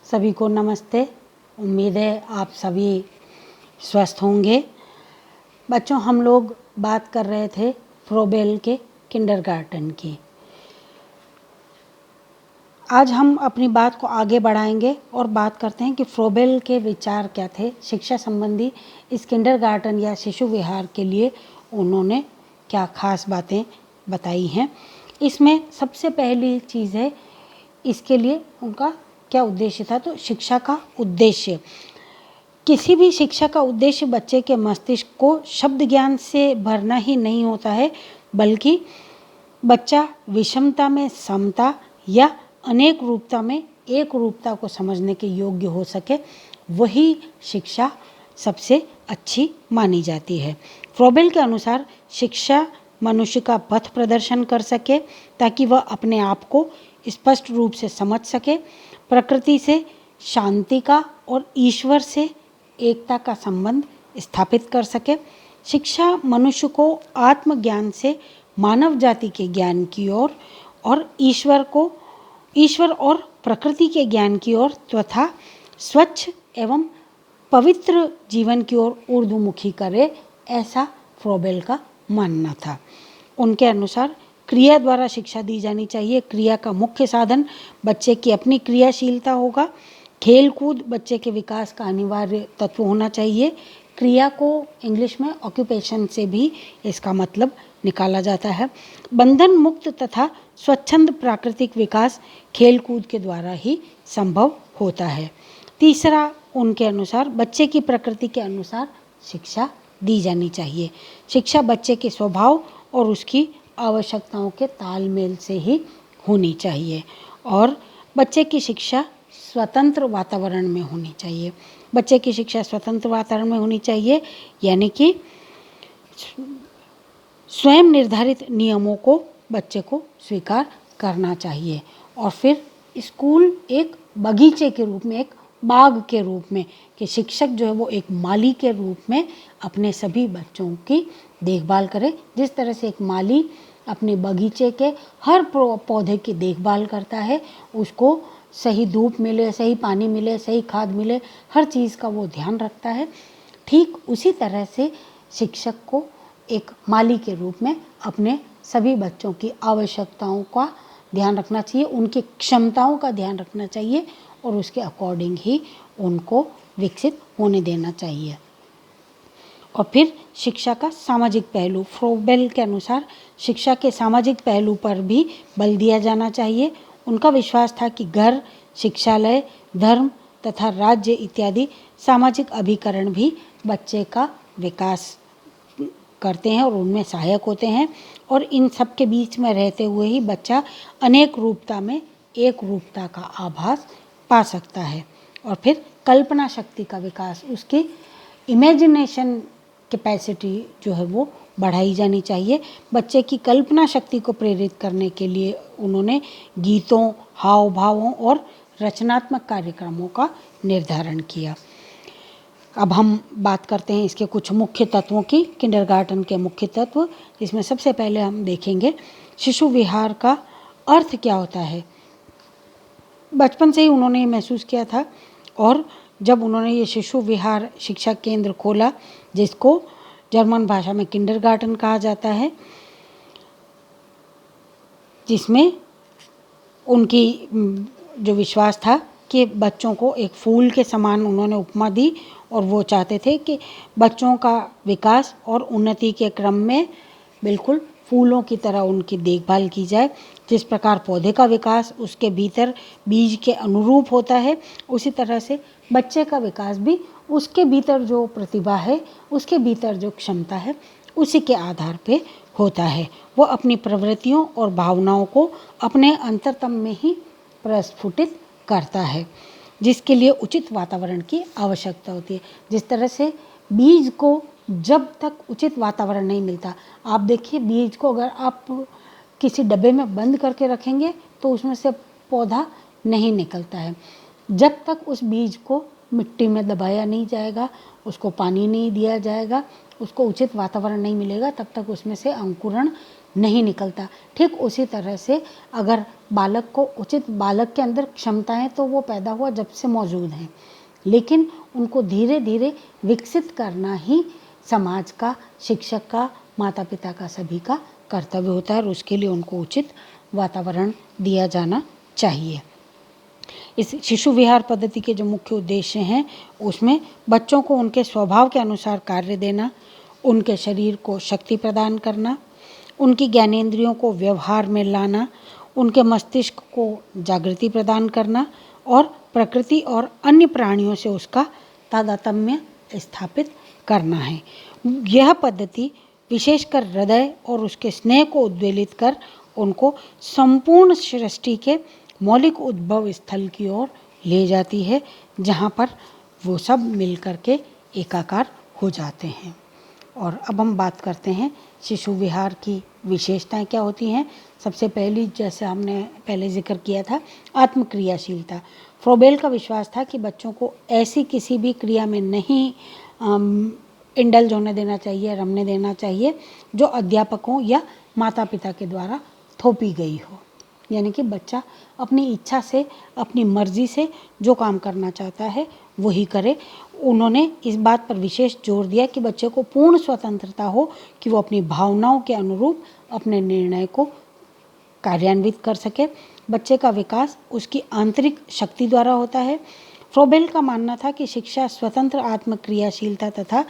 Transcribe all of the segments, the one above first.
सभी को नमस्ते। उम्मीद है आप सभी स्वस्थ होंगे। बच्चों, हम लोग बात कर रहे थे फ्रोबेल के किंडरगार्टन की। आज हम अपनी बात को आगे बढ़ाएंगे और बात करते हैं कि फ्रोबेल के विचार क्या थे शिक्षा संबंधी। इस किंडरगार्टन या शिशु विहार के लिए उन्होंने क्या खास बातें बताई हैं। इसमें सबसे पहली चीज़ है, इसके लिए उनका क्या उद्देश्य था। तो शिक्षा का उद्देश्य, किसी भी शिक्षा का उद्देश्य बच्चे के मस्तिष्क को शब्द ज्ञान से भरना ही नहीं होता है, बल्कि बच्चा विषमता में समता या अनेक रूपता में एक रूपता को समझने के योग्य हो सके, वही शिक्षा सबसे अच्छी मानी जाती है। फ्रोबेल के अनुसार शिक्षा मनुष्य का पथ प्रदर्शन कर सके ताकि वह अपने आप को स्पष्ट रूप से समझ सके, प्रकृति से शांति का और ईश्वर से एकता का संबंध स्थापित कर सके। शिक्षा मनुष्य को आत्मज्ञान से मानव जाति के ज्ञान की ओर और ईश्वर और प्रकृति के ज्ञान की ओर तथा स्वच्छ एवं पवित्र जीवन की ओर ऊर्ध्वमुखी करे, ऐसा फ्रोबेल का मानना था। उनके अनुसार क्रिया द्वारा शिक्षा दी जानी चाहिए। क्रिया का मुख्य साधन बच्चे की अपनी क्रियाशीलता होगा। खेल कूद बच्चे के विकास का अनिवार्य तत्व होना चाहिए। क्रिया को इंग्लिश में ऑक्यूपेशन से भी इसका मतलब निकाला जाता है। बंधन मुक्त तथा स्वच्छंद प्राकृतिक विकास खेल कूद के द्वारा ही संभव होता है। तीसरा, उनके अनुसार बच्चे की प्रकृति के अनुसार शिक्षा दी जानी चाहिए। शिक्षा बच्चे के स्वभाव और उसकी आवश्यकताओं के तालमेल से ही होनी चाहिए और बच्चे की शिक्षा स्वतंत्र वातावरण में होनी चाहिए। बच्चे की शिक्षा स्वतंत्र वातावरण में होनी चाहिए, यानी कि स्वयं निर्धारित नियमों को बच्चे को स्वीकार करना चाहिए। और फिर स्कूल एक बगीचे के रूप में, एक बाग के रूप में, कि शिक्षक जो है वो एक माली के रूप में अपने सभी बच्चों की देखभाल करे। जिस तरह से एक माली अपने बगीचे के हर पौधे की देखभाल करता है, उसको सही धूप मिले, सही पानी मिले, सही खाद मिले, हर चीज़ का वो ध्यान रखता है, ठीक उसी तरह से शिक्षक को एक माली के रूप में अपने सभी बच्चों की आवश्यकताओं का ध्यान रखना चाहिए, उनकी क्षमताओं का ध्यान रखना चाहिए और उसके अकॉर्डिंग ही उनको विकसित होने देना चाहिए। और फिर शिक्षा का सामाजिक पहलू, फ्रोबेल के अनुसार शिक्षा के सामाजिक पहलू पर भी बल दिया जाना चाहिए। उनका विश्वास था कि घर, शिक्षालय, धर्म तथा राज्य इत्यादि सामाजिक अभिकरण भी बच्चे का विकास करते हैं और उनमें सहायक होते हैं, और इन सब के बीच में रहते हुए ही बच्चा अनेक रूपता में एक रूपता का आभास पा सकता है। और फिर कल्पना शक्ति का विकास, उसकी इमेजिनेशन कैपेसिटी जो है वो बढ़ाई जानी चाहिए। बच्चे की कल्पना शक्ति को प्रेरित करने के लिए उन्होंने गीतों, हाव भावों और रचनात्मक कार्यक्रमों का निर्धारण किया। अब हम बात करते हैं इसके कुछ मुख्य तत्वों की, किंडरगार्टन के मुख्य तत्व। इसमें सबसे पहले हम देखेंगे शिशु विहार का अर्थ क्या होता है। बचपन से ही उन्होंने ये महसूस किया था, और जब उन्होंने ये शिशु विहार शिक्षा केंद्र खोला, जिसको जर्मन भाषा में किंडरगार्टन कहा जाता है, जिसमें उनकी जो विश्वास था कि बच्चों को एक फूल के समान उन्होंने उपमा दी, और वो चाहते थे कि बच्चों का विकास और उन्नति के क्रम में बिल्कुल फूलों की तरह उनकी देखभाल की जाए। जिस प्रकार पौधे का विकास उसके भीतर बीज के अनुरूप होता है, उसी तरह से बच्चे का विकास भी उसके भीतर जो प्रतिभा है, उसके भीतर जो क्षमता है, उसी के आधार पे होता है। वो अपनी प्रवृत्तियों और भावनाओं को अपने अंतरतम में ही प्रस्फुटित करता है, जिसके लिए उचित वातावरण की आवश्यकता होती है। जिस तरह से बीज को जब तक उचित वातावरण नहीं मिलता, आप देखिए बीज को अगर आप किसी डब्बे में बंद करके रखेंगे तो उसमें से पौधा नहीं निकलता है। जब तक उस बीज को मिट्टी में दबाया नहीं जाएगा, उसको पानी नहीं दिया जाएगा, उसको उचित वातावरण नहीं मिलेगा, तब तक उसमें से अंकुरण नहीं निकलता। ठीक उसी तरह से अगर बालक को उचित, बालक के अंदर क्षमताएं तो वो पैदा हुआ जब से मौजूद हैं, लेकिन उनको धीरे धीरे विकसित करना ही समाज का, शिक्षक का, माता पिता का, सभी का कर्तव्य होता है और उसके लिए उनको उचित वातावरण दिया जाना चाहिए। इस शिशु विहार पद्धति के जो मुख्य उद्देश्य हैं उसमें बच्चों को उनके स्वभाव के अनुसार कार्य देना, उनके शरीर को शक्ति प्रदान करना, उनकी ज्ञानेंद्रियों को व्यवहार में लाना, उनके मस्तिष्क को जागृति प्रदान करना और प्रकृति और अन्य प्राणियों से उसका तादात्म्य स्थापित करना है। यह पद्धति विशेषकर हृदय और उसके स्नेह को उद्वेलित कर उनको संपूर्ण सृष्टि के मौलिक उद्भव स्थल की ओर ले जाती है, जहाँ पर वो सब मिलकर के एकाकार हो जाते हैं। और अब हम बात करते हैं शिशु विहार की विशेषताएं क्या होती हैं। सबसे पहली, जैसे हमने पहले जिक्र किया था, आत्मक्रियाशीलता। फ्रोबेल का विश्वास था कि बच्चों को ऐसी किसी भी क्रिया में नहीं इंडल्ज होने देना चाहिए, रमने देना चाहिए जो अध्यापकों या माता पिता के द्वारा थोपी गई हो। यानी कि बच्चा अपनी इच्छा से, अपनी मर्जी से जो काम करना चाहता है वही करे। उन्होंने इस बात पर विशेष जोर दिया कि बच्चे को पूर्ण स्वतंत्रता हो कि वो अपनी भावनाओं के अनुरूप अपने निर्णय को कार्यान्वित कर सके। बच्चे का विकास उसकी आंतरिक शक्ति द्वारा होता है। फ्रोबेल का मानना था कि शिक्षा स्वतंत्र आत्मक्रियाशीलता तथा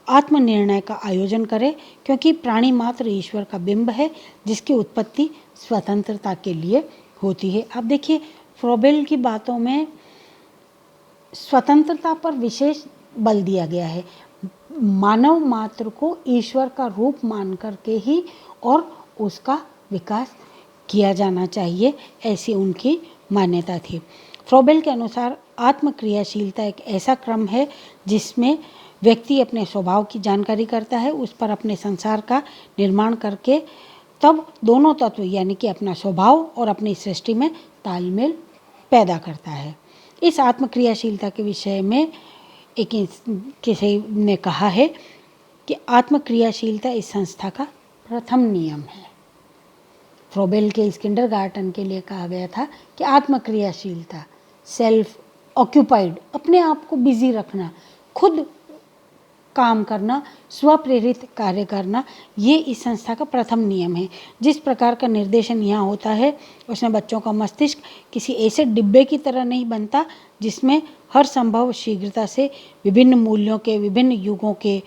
आत्मनिर्णय का आयोजन करे, क्योंकि प्राणी मात्र ईश्वर का बिंब है जिसकी उत्पत्ति स्वतंत्रता के लिए होती है। अब देखिए, फ्रोबेल की बातों में स्वतंत्रता पर विशेष बल दिया गया है। मानव मात्र को ईश्वर का रूप मान करके ही और उसका विकास किया जाना चाहिए, ऐसी उनकी मान्यता थी। फ्रोबेल के अनुसार आत्मक्रियाशीलता एक ऐसा क्रम है जिसमें व्यक्ति अपने स्वभाव की जानकारी करता है, उस पर अपने संसार का निर्माण करके तब दोनों तत्व यानी कि अपना स्वभाव और अपनी सृष्टि में तालमेल पैदा करता है। इस आत्मक्रियाशीलता के विषय में एक किसी ने कहा है कि आत्मक्रियाशीलता इस संस्था का प्रथम नियम है। फ्रोबेल के इस किंडरगार्टन के लिए कहा गया था कि आत्मक्रियाशीलता, सेल्फ ऑक्यूपाइड, अपने आप को बिजी रखना, खुद काम करना, स्वप्रेरित कार्य करना, ये इस संस्था का प्रथम नियम है। जिस प्रकार का निर्देशन यहाँ होता है उसमें बच्चों का मस्तिष्क किसी ऐसे डिब्बे की तरह नहीं बनता जिसमें हर संभव शीघ्रता से विभिन्न मूल्यों के, विभिन्न युगों के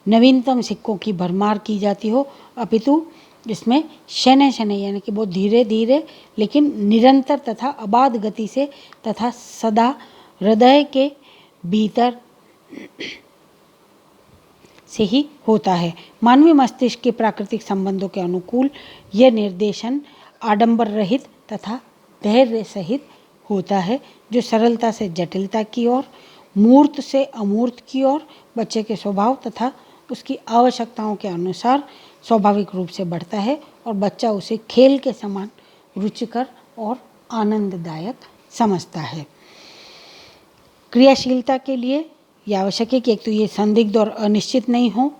नवीनतम सिक्कों की भरमार की जाती हो, अपितु इसमें शनै शनै यानी कि बहुत धीरे धीरे लेकिन निरंतर तथा अबाध गति से तथा सदा हृदय के भीतर से ही होता है। मानवीय मस्तिष्क के प्राकृतिक संबंधों के अनुकूल यह निर्देशन आडंबर रहित तथा धैर्य सहित होता है, जो सरलता से जटिलता की ओर, मूर्त से अमूर्त की ओर बच्चे के स्वभाव तथा उसकी आवश्यकताओं के अनुसार स्वाभाविक रूप से बढ़ता है और बच्चा उसे खेल के समान रुचिकर और आनंददायक समझता है। क्रियाशीलता के लिए यह आवश्यक है कि एक तो ये संदिग्ध और अनिश्चित नहीं हो,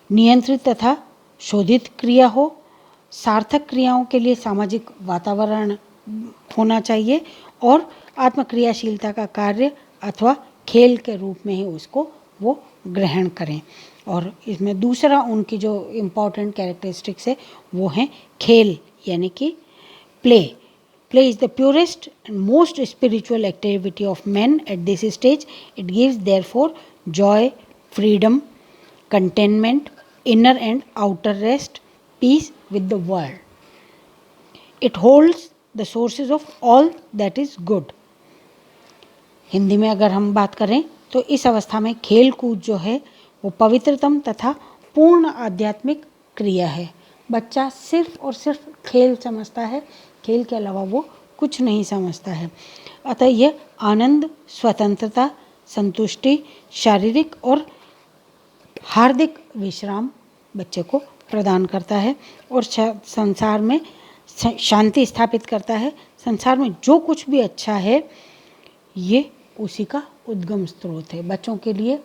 नियंत्रित तथा शोधित क्रिया हो, सार्थक क्रियाओं के लिए सामाजिक वातावरण होना चाहिए और आत्मक्रियाशीलता का कार्य अथवा खेल के रूप में ही उसको वो ग्रहण करें। और इसमें दूसरा उनकी जो इम्पॉर्टेंट कैरेक्टरिस्टिक्स है वो हैं खेल यानी कि play. Play is the purest and most spiritual activity of men at this stage. It gives therefore joy, freedom, contentment, inner and outer rest, peace with the world. It holds the sources of all that is good. Hindi में अगर हम बात करें तो इस अवस्था में खेल कूद जो है वो पवित्रतम तथा पूर्ण आध्यात्मिक क्रिया है। बच्चा सिर्फ और सिर्फ खेल समझता है, खेल के अलावा वो कुछ नहीं समझता है। अतः यह आनंद, स्वतंत्रता, संतुष्टि, शारीरिक और हार्दिक विश्राम बच्चे को प्रदान करता है और संसार में शांति स्थापित करता है। संसार में जो कुछ भी अच्छा है ये उसी का उद्गम स्रोत है। बच्चों के लिए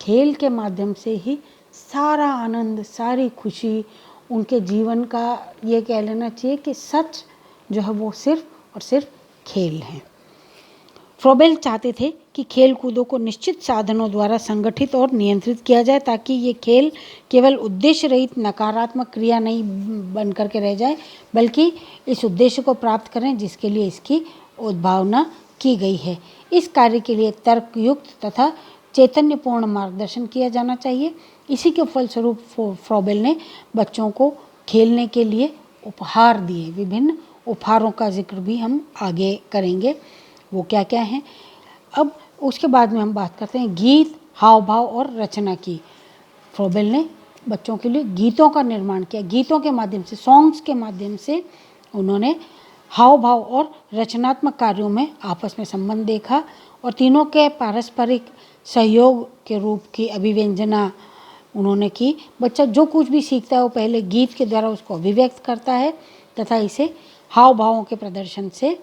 खेल के माध्यम से ही सारा आनंद, सारी खुशी उनके जीवन का ये कह लेना चाहिए कि सच जो है वो सिर्फ और सिर्फ खेल है। फ्रोबेल चाहते थे कि खेल कूदों को निश्चित साधनों द्वारा संगठित और नियंत्रित किया जाए ताकि ये खेल केवल उद्देश्य रहित नकारात्मक क्रिया नहीं बन करके रह जाए, बल्कि इस उद्देश्य को प्राप्त करें जिसके लिए इसकी उद्भावना की गई है। इस कार्य के लिए तर्कयुक्त तथा चैतन्यपूर्ण मार्गदर्शन किया जाना चाहिए। इसी के फलस्वरूप फ्रोबेल ने बच्चों को खेलने के लिए उपहार दिए। विभिन्न उपहारों का जिक्र भी हम आगे करेंगे, वो क्या क्या हैं। अब उसके बाद में हम बात करते हैं गीत, हाव भाव और रचना की। फ्रोबेल ने बच्चों के लिए गीतों का निर्माण किया। गीतों के माध्यम से, सॉन्ग्स के माध्यम से उन्होंने हाव भाव और रचनात्मक कार्यों में आपस में संबंध देखा और तीनों के पारस्परिक सहयोग के रूप की अभिव्यंजना उन्होंने की। बच्चा जो कुछ भी सीखता है वो पहले गीत के द्वारा उसको अभिव्यक्त करता है तथा इसे हाव भावों के प्रदर्शन से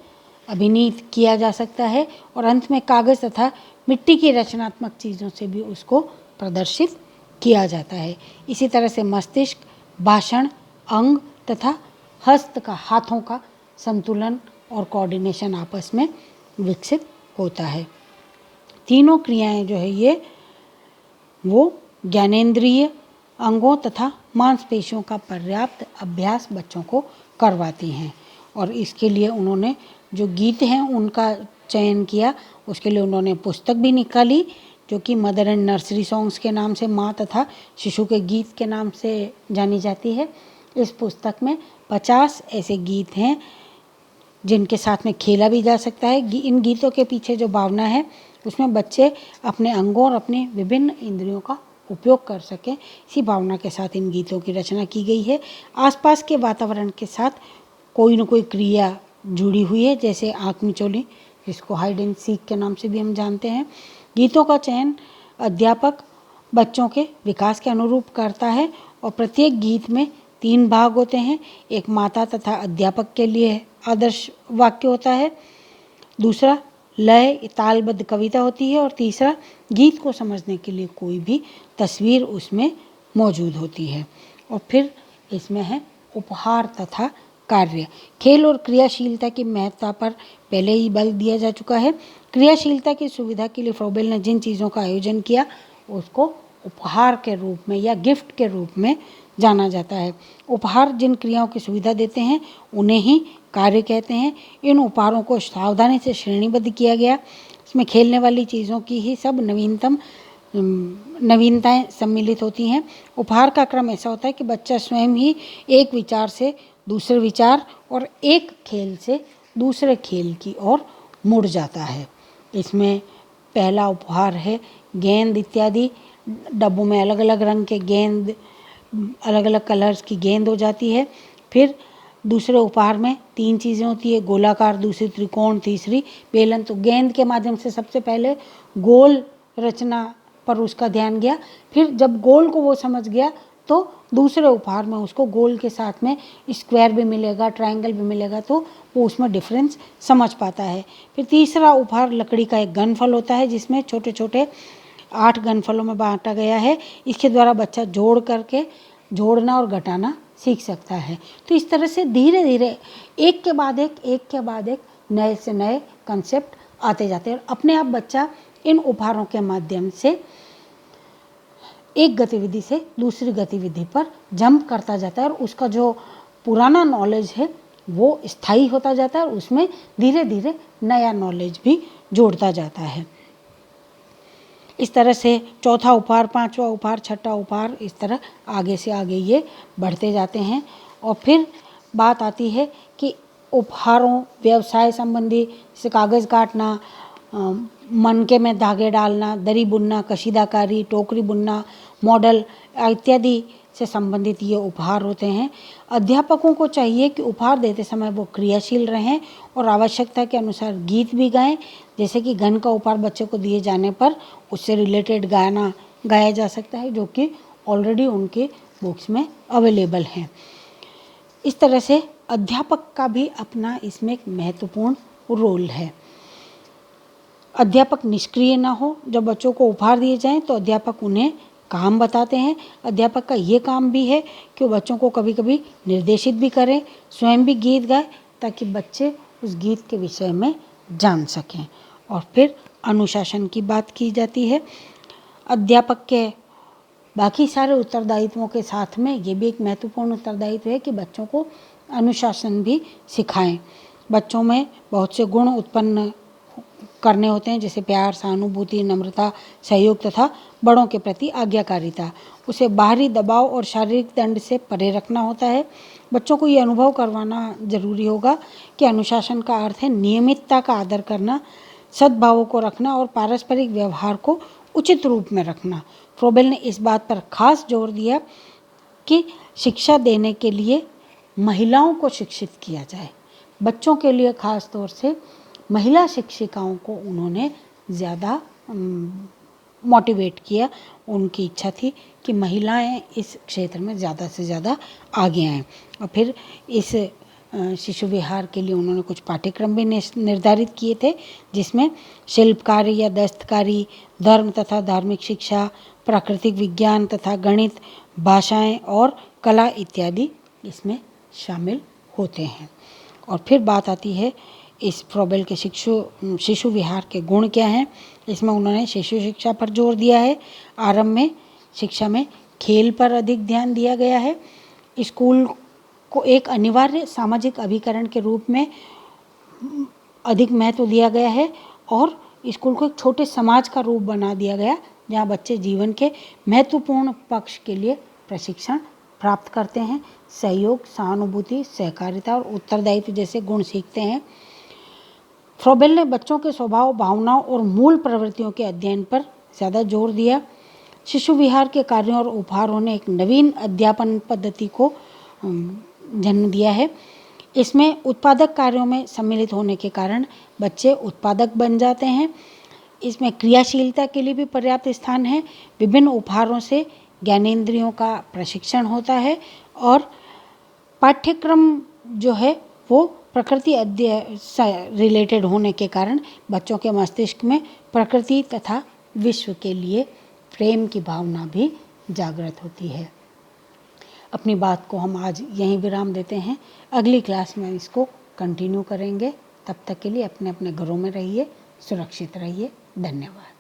अभिनीत किया जा सकता है और अंत में कागज़ तथा मिट्टी की रचनात्मक चीज़ों से भी उसको प्रदर्शित किया जाता है। इसी तरह से मस्तिष्क, भाषण, अंग तथा हस्त का, हाथों का संतुलन और कोऑर्डिनेशन आपस में विकसित होता है। तीनों क्रियाएं जो है ये वो ज्ञानेंद्रिय अंगों तथा मांसपेशियों का पर्याप्त अभ्यास बच्चों को करवाती हैं और इसके लिए उन्होंने जो गीत हैं उनका चयन किया। उसके लिए उन्होंने पुस्तक भी निकाली जो कि मदर एंड नर्सरी सॉन्ग्स के नाम से, माँ तथा शिशु के गीत के नाम से जानी जाती है। इस पुस्तक में 50 ऐसे गीत हैं जिनके साथ में खेला भी जा सकता है। इन गीतों के पीछे जो भावना है उसमें बच्चे अपने अंगों और अपने विभिन्न इंद्रियों का उपयोग कर सकें, इसी भावना के साथ इन गीतों की रचना की गई है। आसपास के वातावरण के साथ कोई न कोई क्रिया जुड़ी हुई है, जैसे आँख मिचौली, जिसको हाइड एंड सीक के नाम से भी हम जानते हैं। गीतों का चयन अध्यापक बच्चों के विकास के अनुरूप करता है और प्रत्येक गीत में 3 भाग होते हैं। एक माता तथा अध्यापक के लिए आदर्श वाक्य होता है, दूसरा लय तालबद्ध कविता होती है और तीसरा गीत को समझने के लिए कोई भी तस्वीर उसमें मौजूद होती है। और फिर इसमें है उपहार तथा कार्य। खेल और क्रियाशीलता की महत्ता पर पहले ही बल दिया जा चुका है। क्रियाशीलता की सुविधा के लिए फ्रोबेल ने जिन चीज़ों का आयोजन किया उसको उपहार के रूप में या गिफ्ट के रूप में जाना जाता है। उपहार जिन क्रियाओं की सुविधा देते हैं उन्हें ही कार्य कहते हैं। इन उपहारों को सावधानी से श्रेणीबद्ध किया गया। इसमें खेलने वाली चीज़ों की ही सब नवीनताएं सम्मिलित होती हैं। उपहार का क्रम ऐसा होता है कि बच्चा स्वयं ही एक विचार से दूसरे विचार और एक खेल से दूसरे खेल की ओर मुड़ जाता है। इसमें पहला उपहार है गेंद इत्यादि। डब्बों में अलग अलग रंग के गेंद, अलग अलग कलर्स की गेंद हो जाती है। फिर दूसरे उपहार में 3 चीज़ें होती है, गोलाकार, दूसरी त्रिकोण, तीसरी बेलन। तो गेंद के माध्यम से सबसे पहले गोल रचना पर उसका ध्यान गया। फिर जब गोल को वो समझ गया तो दूसरे उपहार में उसको गोल के साथ में स्क्वायर भी मिलेगा, ट्रायंगल भी मिलेगा, तो वो उसमें डिफरेंस समझ पाता है। फिर तीसरा उपहार लकड़ी का एक घनफल होता है जिसमें छोटे छोटे 8 घनफलों में बांटा गया है। इसके द्वारा बच्चा जोड़ करके जोड़ना और घटाना सीख सकता है। तो इस तरह से धीरे धीरे एक के बाद एक नए से नए कंसेप्ट आते जाते हैं और अपने आप बच्चा इन उपहारों के माध्यम से एक गतिविधि से दूसरी गतिविधि पर जंप करता जाता है और उसका जो पुराना नॉलेज है वो स्थायी होता जाता है और उसमें धीरे धीरे नया नॉलेज भी जोड़ता जाता है। इस तरह से चौथा उपहार, 5वां उपहार, 6ठा उपहार, इस तरह आगे से आगे ये बढ़ते जाते हैं। और फिर बात आती है कि उपहारों, व्यवसाय संबंधी, जैसे कागज़ काटना, मनके में धागे डालना, दरी बुनना, कशीदाकारी, टोकरी बुनना, मॉडल इत्यादि से संबंधित ये उपहार होते हैं। अध्यापकों को चाहिए कि उपहार देते समय वो क्रियाशील रहें और आवश्यकता के अनुसार गीत भी गाएं। जैसे कि घन का उपहार बच्चे को दिए जाने पर उससे रिलेटेड गाना गाया जा सकता है जो कि ऑलरेडी उनके बुक्स में अवेलेबल हैं। इस तरह से अध्यापक का भी अपना इसमें एक महत्वपूर्ण रोल है। अध्यापक निष्क्रिय ना हो। जब बच्चों को उपहार दिए जाएं तो अध्यापक उन्हें काम बताते हैं। अध्यापक का ये काम भी है कि वो बच्चों को कभी कभी निर्देशित भी करें, स्वयं भी गीत गाए, ताकि बच्चे उस गीत के विषय में जान सकें। और फिर अनुशासन की बात की जाती है। अध्यापक के बाकी सारे उत्तरदायित्वों के साथ में ये भी एक महत्वपूर्ण उत्तरदायित्व है कि बच्चों को अनुशासन भी सिखाएं। बच्चों में बहुत से गुण उत्पन्न करने होते हैं, जैसे प्यार, सहानुभूति, नम्रता, सहयोग तथा बड़ों के प्रति आज्ञाकारिता। उसे बाहरी दबाव और शारीरिक दंड से परे रखना होता है। बच्चों को ये अनुभव करवाना जरूरी होगा कि अनुशासन का अर्थ है नियमितता का आदर करना, सद्भावों को रखना और पारस्परिक व्यवहार को उचित रूप में रखना। फ्रोबेल ने इस बात पर खास जोर दिया कि शिक्षा देने के लिए महिलाओं को शिक्षित किया जाए। बच्चों के लिए खास तौर से महिला शिक्षिकाओं को उन्होंने ज़्यादा मोटिवेट किया। उनकी इच्छा थी कि महिलाएं इस क्षेत्र में ज़्यादा से ज़्यादा आगे आएँ। और फिर इस शिशु विहार के लिए उन्होंने कुछ पाठ्यक्रम भी निर्धारित किए थे, जिसमें शिल्पकारी या दस्तकारी, धर्म तथा धार्मिक शिक्षा, प्राकृतिक विज्ञान तथा गणित, भाषाएं और कला इत्यादि इसमें शामिल होते हैं। और फिर बात आती है इस फ्रोबेल के शिशु विहार के गुण क्या हैं। इसमें उन्होंने शिशु शिक्षा पर जोर दिया है। आरंभ में शिक्षा में खेल पर अधिक ध्यान दिया गया है। स्कूल को एक अनिवार्य सामाजिक अभिकरण के रूप में अधिक महत्व दिया गया है और स्कूल को एक छोटे समाज का रूप बना दिया गया, जहाँ बच्चे जीवन के महत्वपूर्ण पक्ष के लिए प्रशिक्षण प्राप्त करते हैं। सहयोग, सहानुभूति, सहकारिता और उत्तरदायित्व जैसे गुण सीखते हैं। फ्रोबेल ने बच्चों के स्वभाव, भावनाओं और मूल प्रवृत्तियों के अध्ययन पर ज़्यादा जोर दिया। शिशु विहार के कार्यों और उपहारों ने एक नवीन अध्यापन पद्धति को जन्म दिया है। इसमें उत्पादक कार्यों में सम्मिलित होने के कारण बच्चे उत्पादक बन जाते हैं। इसमें क्रियाशीलता के लिए भी पर्याप्त स्थान है। विभिन्न उपहारों से ज्ञानेंद्रियों का प्रशिक्षण होता है और पाठ्यक्रम जो है वो प्रकृति अध्ययन से रिलेटेड होने के कारण बच्चों के मस्तिष्क में प्रकृति तथा विश्व के लिए प्रेम की भावना भी जागृत होती है। अपनी बात को हम आज यहीं विराम देते हैं। अगली क्लास में इसको कंटिन्यू करेंगे। तब तक के लिए अपने अपने घरों में रहिए, सुरक्षित रहिए। धन्यवाद।